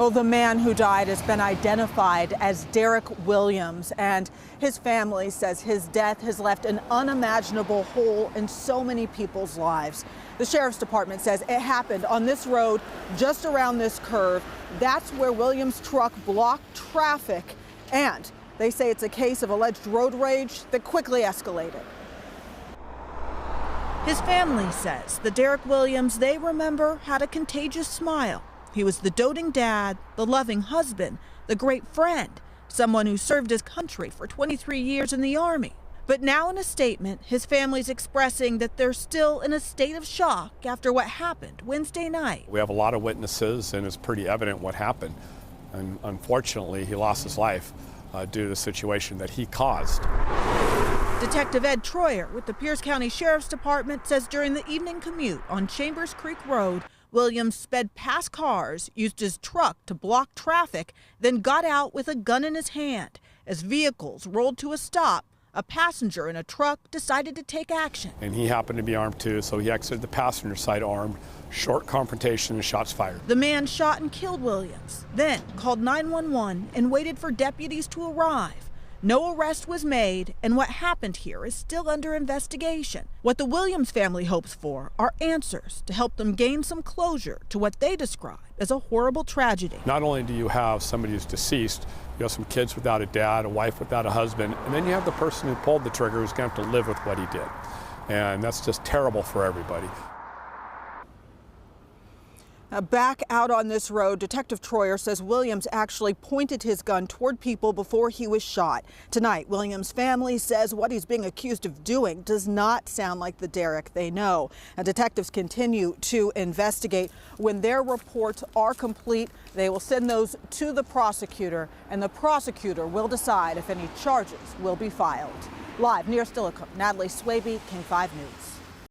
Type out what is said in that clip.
Oh, the man who died has been identified as Derek Williams, and his family says his death has left an unimaginable hole in so many people's lives. The sheriff's department says it happened on this road just around this curve. That's where Williams' truck blocked traffic, and they say it's a case of alleged road rage that quickly escalated. His family says the Derek Williams they remember had a contagious smile. He was the doting dad, the loving husband, the great friend, someone who served his country for 23 years in the Army. But now in a statement, his family's expressing that they're still in a state of shock after what happened Wednesday night. We have a lot of witnesses, and it's pretty evident what happened. And unfortunately, he lost his life due to the situation that he caused. Detective Ed Troyer with the Pierce County Sheriff's Department says during the evening commute on Chambers Creek Road, Williams sped past cars, used his truck to block traffic, then got out with a gun in his hand. As vehicles rolled to a stop, a passenger in a truck decided to take action. And he happened to be armed too, so he exited the passenger side armed. Short confrontation and shots fired. The man shot and killed Williams, then called 911 and waited for deputies to arrive. No arrest was made, and what happened here is still under investigation. What the Williams family hopes for are answers to help them gain some closure to what they describe as a horrible tragedy. Not only do you have somebody who's deceased, you have some kids without a dad, a wife without a husband, and then you have the person who pulled the trigger who's going to have to live with what he did. And that's just terrible for everybody. Back out on this road, Detective Troyer says Williams actually pointed his gun toward people before he was shot. Tonight, Williams' family says what he's being accused of doing does not sound like the Derek they know. And detectives continue to investigate. When their reports are complete, they will send those to the prosecutor, and the prosecutor will decide if any charges will be filed. Live near Steilacoom, Natalie Swaby, King 5 News.